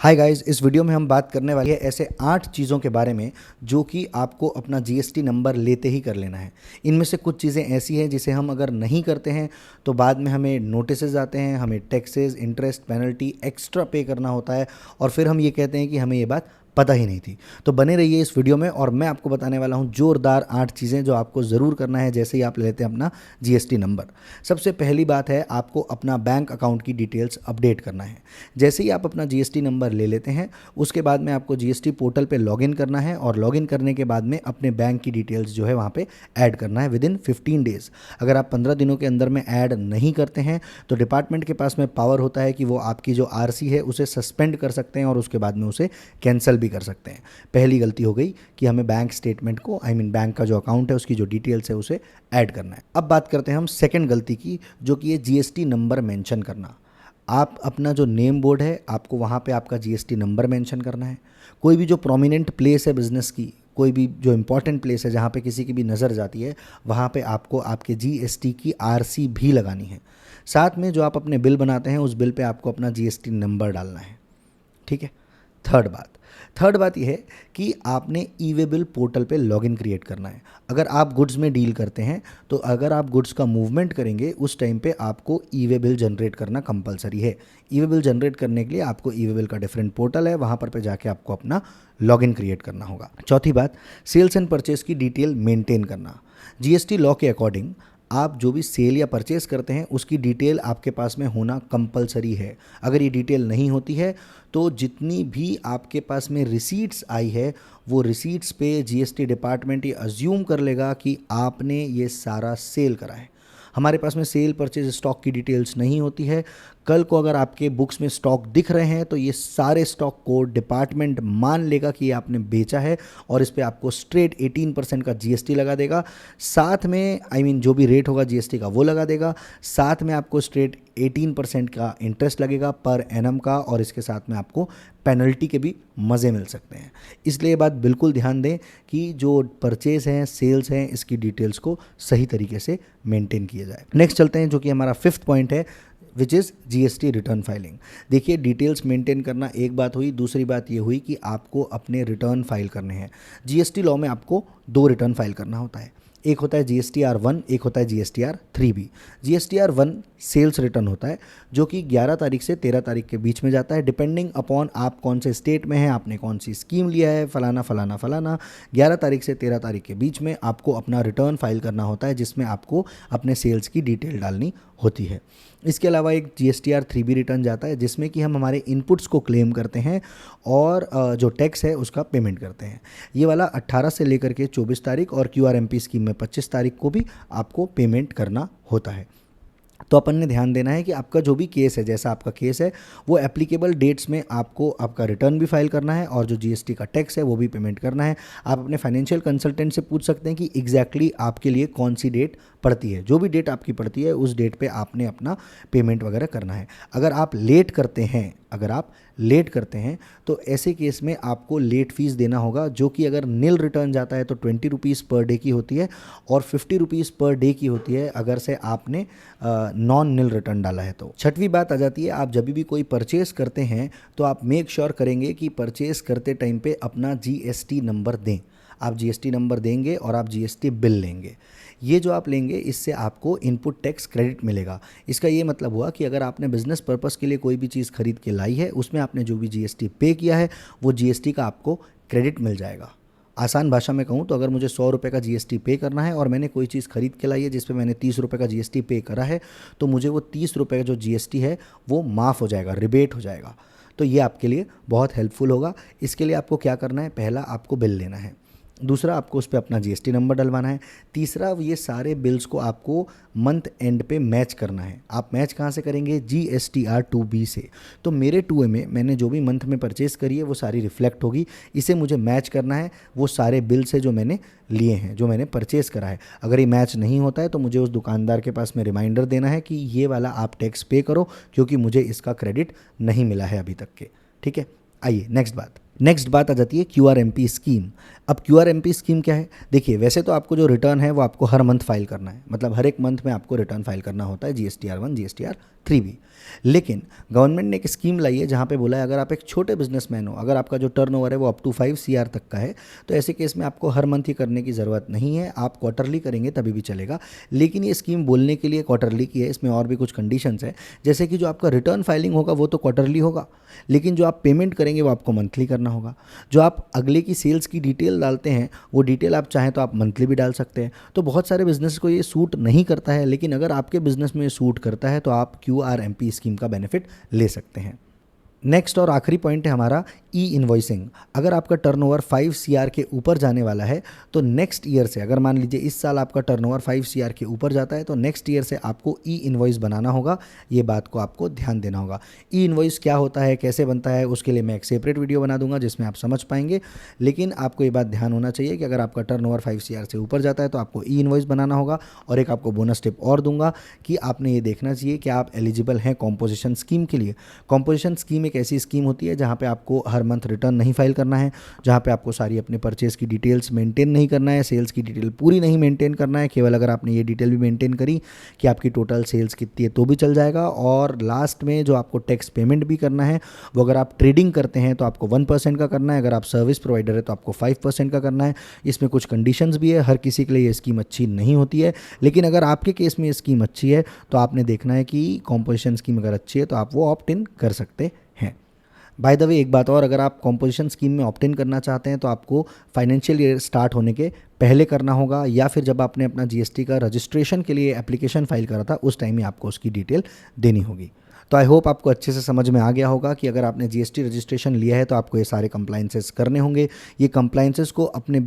Hi guys, इस video में हम बात करने वाले हैं ऐसे 8 चीज़ों के बारे में जो कि आपको अपना जीएसटी नंबर लेते ही कर लेना है। इनमें से कुछ चीज़ें ऐसी हैं जिसे हम अगर नहीं करते हैं तो बाद में हमें नोटिसेस आते हैं, हमें टैक्सेस, इंटरेस्ट, पेनल्टी एक्स्ट्रा पे करना होता है और फिर हम ये कहते हैं कि हमें ये बात पता ही नहीं थी। तो बने रहिए इस वीडियो में और मैं आपको बताने वाला हूँ जोरदार 8 चीज़ें जो आपको ज़रूर करना है जैसे ही आप ले लेते हैं अपना जीएसटी नंबर। सबसे पहली बात है, आपको अपना बैंक अकाउंट की डिटेल्स अपडेट करना है। जैसे ही आप अपना जीएसटी नंबर ले लेते हैं उसके बाद में आपको जीएसटी पोर्टल पे लॉगिन करना है और लॉगिन करने के बाद में अपने बैंक की डिटेल्स जो है वहाँ पे ऐड करना है विदिन 15 डेज़। अगर आप 15 दिनों के अंदर में ऐड नहीं करते हैं तो डिपार्टमेंट के पास में पावर होता है कि वो आपकी जो आरसी है उसे सस्पेंड कर सकते हैं और उसके बाद में उसे कैंसिल भी कर सकते हैं। पहली गलती हो गई कि हमें बैंक स्टेटमेंट को बैंक का जो अकाउंट है उसकी जो डिटेल्स है उसे ऐड करना है। अब बात करते हैं हम सेकंड गलती की, जो कि है जीएसटी नंबर मेंशन करना। आप अपना जो नेम बोर्ड है आपको वहाँ पे आपका जीएसटी नंबर मेंशन करना है। कोई भी जो प्रोमिनेंट प्लेस है बिज़नेस की, कोई भी जो इम्पॉर्टेंट प्लेस है जहाँ पे किसी की भी नज़र जाती है, वहाँ पे आपको आपके जीएसटी की आरसी भी लगानी है। साथ में जो आप अपने बिल बनाते हैं उस बिल पे आपको अपना जीएसटी नंबर डालना है। ठीक है। थर्ड बात यह है कि आपने ई वे बिल पोर्टल पे लॉगिन क्रिएट करना है। अगर आप गुड्स में डील करते हैं तो अगर आप गुड्स का मूवमेंट करेंगे उस टाइम पे आपको ई वे बिल जनरेट करना कंपलसरी है। ई वे बिल जनरेट करने के लिए आपको ई वे बिल का डिफरेंट पोर्टल है, वहाँ पर जाके आपको अपना लॉगिन क्रिएट करना होगा। चौथी बात, सेल्स एंड परचेज की डिटेल मेंटेन करना। जीएसटी लॉ के अकॉर्डिंग आप जो भी सेल या परचेस करते हैं उसकी डिटेल आपके पास में होना कंपलसरी है। अगर ये डिटेल नहीं होती है तो जितनी भी आपके पास में रिसीट्स आई है वो रिसीट्स पे जीएसटी डिपार्टमेंट ये अज्यूम कर लेगा कि आपने ये सारा सेल करा है। हमारे पास में सेल परचेज स्टॉक की डिटेल्स नहीं होती है। कल को अगर आपके बुक्स में स्टॉक दिख रहे हैं तो ये सारे स्टॉक को डिपार्टमेंट मान लेगा कि ये आपने बेचा है और इस पे आपको स्ट्रेट 18% का जीएसटी लगा देगा। साथ में जो भी रेट होगा जीएसटी का वो लगा देगा। साथ में आपको स्ट्रेट 18% का इंटरेस्ट लगेगा पर एनम का, और इसके साथ में आपको पेनल्टी के भी मज़े मिल सकते हैं। इसलिए ये बात बिल्कुल ध्यान दें कि जो परचेज हैं, सेल्स हैं, इसकी डिटेल्स को सही तरीके से मेंटेन किया जाए। नेक्स्ट चलते हैं जो कि हमारा 5th पॉइंट है, which is GST return filing. देखिए, डिटेल्स मेंटेन करना एक बात हुई, दूसरी बात ये हुई कि आपको अपने रिटर्न फाइल करने हैं। जीएसटी लॉ में आपको 2 रिटर्न फाइल करना होता है। एक होता है GSTR-1, एक होता है GSTR-3B। GSTR-1 सेल्स रिटर्न होता है जो कि 11 तारीख से 13 तारीख के बीच में जाता है, डिपेंडिंग अपॉन आप कौन से स्टेट में हैं, आपने कौन सी स्कीम लिया है, फलाना फलाना फलाना। 11 तारीख से 13 तारीख के बीच में आपको अपना रिटर्न फाइल करना होता है जिसमें आपको अपने सेल्स की डिटेल डालनी होती है। इसके अलावा एक GSTR-3B रिटर्न जाता है जिसमें कि हम हमारे इनपुट्स को क्लेम करते हैं और जो टैक्स है उसका पेमेंट करते हैं। ये वाला 18 से लेकर के 24 तारीख और QRMP स्कीम में 25 तारीख को भी आपको पेमेंट करना होता है। तो अपन ने ध्यान देना है कि आपका जो भी केस है, जैसा आपका केस है वो एप्लीकेबल डेट्स में आपको आपका रिटर्न भी फाइल करना है और जो जीएसटी का टैक्स है वो भी पेमेंट करना है। आप अपने फाइनेंशियल कंसल्टेंट से पूछ सकते हैं कि एग्जैक्टली आपके लिए कौन सी डेट पड़ती है। जो भी डेट आपकी पड़ती है उस डेट पे आपने अपना पेमेंट वगैरह करना है। अगर आप लेट करते हैं तो ऐसे केस में आपको लेट फीस देना होगा, जो कि अगर नील रिटर्न जाता है तो 20 रुपीज़ पर डे की होती है और 50 रुपीज़ पर डे की होती है अगर से आपने नॉन नील रिटर्न डाला है तो। छठवीं बात आ जाती है, आप जब भी कोई परचेस करते हैं तो आप मेक श्योर करेंगे कि परचेस करते टाइम पे अपना जीएसटी नंबर दें। आप जीएसटी नंबर देंगे और आप जीएसटी बिल लेंगे। ये जो आप लेंगे इससे आपको इनपुट टैक्स क्रेडिट मिलेगा। इसका ये मतलब हुआ कि अगर आपने बिजनेस पर्पस के लिए कोई भी चीज़ खरीद के लाई है उसमें आपने जो भी जीएसटी पे किया है वो जीएसटी का आपको क्रेडिट मिल जाएगा। आसान भाषा में कहूँ तो अगर मुझे 100 रुपये का जीएसटी पे करना है और मैंने कोई चीज़ खरीद के लाई है जिस पे मैंने 30 रुपये का जीएसटी पे करा है तो मुझे वो 30 रुपये का जो जीएसटी है वो माफ़ हो जाएगा, रिबेट हो जाएगा। तो ये आपके लिए बहुत हेल्पफुल होगा। इसके लिए आपको क्या करना है, पहला आपको बिल लेना है, दूसरा आपको उस पर अपना जीएसटी नंबर डलवाना है, तीसरा ये सारे बिल्स को आपको मंथ एंड पे मैच करना है। आप मैच कहाँ से करेंगे, GSTR-2B से। तो मेरे 2A में मैंने जो भी मंथ में परचेस करी है वो सारी रिफ्लेक्ट होगी। इसे मुझे मैच करना है वो सारे बिल से जो मैंने लिए हैं, जो मैंने परचेस करा है। अगर ये मैच नहीं होता है तो मुझे उस दुकानदार के पास में रिमाइंडर देना है कि ये वाला आप टैक्स पे करो क्योंकि मुझे इसका क्रेडिट नहीं मिला है अभी तक के। ठीक है। आइए नेक्स्ट बात, नेक्स्ट बात आ जाती है QRMP स्कीम। अब QRMP स्कीम क्या है? देखिए, वैसे तो आपको जो रिटर्न है वो आपको हर मंथ फाइल करना है, मतलब हर एक मंथ में आपको रिटर्न फाइल करना होता है, GSTR1 GSTR3 भी। लेकिन गवर्नमेंट ने एक स्कीम लाई है जहाँ पे बोला है अगर आप एक छोटे बिजनेसमैन हो, अगर आपका जो टर्नओवर है वो अप टू 5 CR तक का है, तो ऐसे केस में आपको हर मंथ ही करने की ज़रूरत नहीं है, आप क्वार्टरली करेंगे तभी भी चलेगा। लेकिन ये स्कीम बोलने के लिए क्वार्टरली की है, इसमें और भी कुछ कंडीशंस है, जैसे कि जो आपका रिटर्न फाइलिंग होगा वो तो क्वार्टरली होगा, लेकिन जो आप पेमेंट करेंगे वो आपको मंथली करना होगा। जो आप अगले की सेल्स की डिटेल डालते हैं वो डिटेल आप चाहें तो आप मंथली भी डाल सकते हैं। तो बहुत सारे बिजनेस को ये सूट नहीं करता है, लेकिन अगर आपके बिजनेस में ये सूट करता है तो आप QRMP स्कीम का बेनिफिट ले सकते हैं। नेक्स्ट और आखिरी पॉइंट है हमारा ई इन्वॉइसिंग। अगर आपका टर्नओवर 5 CR के ऊपर जाने वाला है तो नेक्स्ट ईयर से, अगर मान लीजिए इस साल आपका टर्नओवर 5 CR के ऊपर जाता है तो नेक्स्ट ईयर से आपको ई इन्वॉइस बनाना होगा। ये बात को आपको ध्यान देना होगा। ई इन्वॉइस क्या होता है, कैसे बनता है, उसके लिए मैं एक सेपरेट वीडियो बना दूंगा जिसमें आप समझ पाएंगे। लेकिन आपको ये बात ध्यान होना चाहिए कि अगर आपका टर्नओवर 5 CR से ऊपर जाता है तो आपको ई इन्वॉइस बनाना होगा। और एक आपको बोनस टिप और दूंगा कि आपने ये देखना चाहिए कि आप एलिजिबल हैं कॉम्पोजिशन स्कीम के लिए। कॉम्पोजिशन स्कीम एक ऐसी स्कीम होती है जहाँ पे आपको हर मंथ रिटर्न नहीं फाइल करना है, जहाँ पे आपको सारी अपने परचेज की डिटेल्स मेंटेन नहीं करना है, सेल्स की डिटेल पूरी नहीं मेंटेन करना है। केवल अगर आपने ये डिटेल भी मेंटेन करी कि आपकी टोटल सेल्स कितनी है तो भी चल जाएगा। और लास्ट में जो आपको टैक्स पेमेंट भी करना है वो अगर आप ट्रेडिंग करते हैं तो आपको 1% का करना है, अगर आप सर्विस प्रोवाइडर है तो आपको 5% का करना है। इसमें कुछ कंडीशंस भी है, हर किसी के लिए ये स्कीम अच्छी नहीं होती है, लेकिन अगर आपके केस में ये स्कीम अच्छी है तो आपने देखना है कि कॉम्पोजिशन स्कीम अगर अच्छी है तो आप वो ऑप्ट इन कर सकते हैं। बाय द वे एक बात और, अगर आप कॉम्पोजिशन स्कीम में ऑप्ट इन करना चाहते हैं तो आपको फाइनेंशियल ईयर स्टार्ट होने के पहले करना होगा, या फिर जब आपने अपना GST का रजिस्ट्रेशन के लिए एप्लीकेशन फाइल करा था उस टाइम ही आपको उसकी डिटेल देनी होगी। तो आई होप आपको अच्छे से समझ में आ गया होगा कि अगर आपने GST रजिस्ट्रेशन लिया है तो आपको ये सारे कंप्लाइंसेस करने होंगे। ये कंप्लाइंसेस को अपने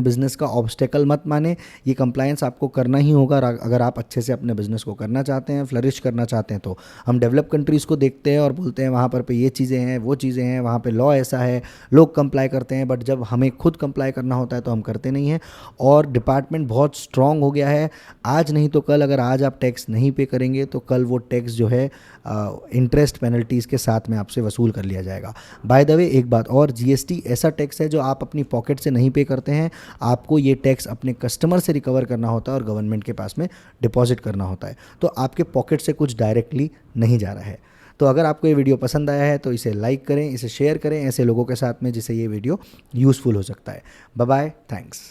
बिजनेस का ऑब्स्टेकल मत माने, ये कंप्लाइंस आपको करना ही होगा अगर आप अच्छे से अपने बिजनेस को करना चाहते हैं, फ्लरिश करना चाहते हैं। तो हम डेवलप कंट्रीज़ को देखते हैं और बोलते हैं वहाँ पर पे ये चीज़ें हैं, वो चीज़ें हैं, वहाँ पर लॉ ऐसा है, लोग कंप्लाई करते हैं, बट जब हमें खुद कंप्लाई करना होता है तो हम करते नहीं हैं। और डिपार्टमेंट बहुत स्ट्रॉन्ग हो गया है, आज नहीं तो कल अगर आज आप टैक्स नहीं पे करेंगे तो कल वो टैक्स जो है इंटरेस्ट पेनल्टीज़ के साथ में आपसे वसूल कर लिया जाएगा। बाय द वे एक बात और, GST ऐसा टैक्स है जो आप अपनी पॉकेट से नहीं पे करते हैं, आपको ये टैक्स अपने कस्टमर से रिकवर करना होता है और गवर्नमेंट के पास में डिपॉजिट करना होता है। तो आपके पॉकेट से कुछ डायरेक्टली नहीं जा रहा है। तो अगर आपको ये वीडियो पसंद आया है तो इसे लाइक करें, इसे शेयर करें ऐसे लोगों के साथ में जिसे ये वीडियो यूज़फुल हो सकता है। Bye bye, thanks.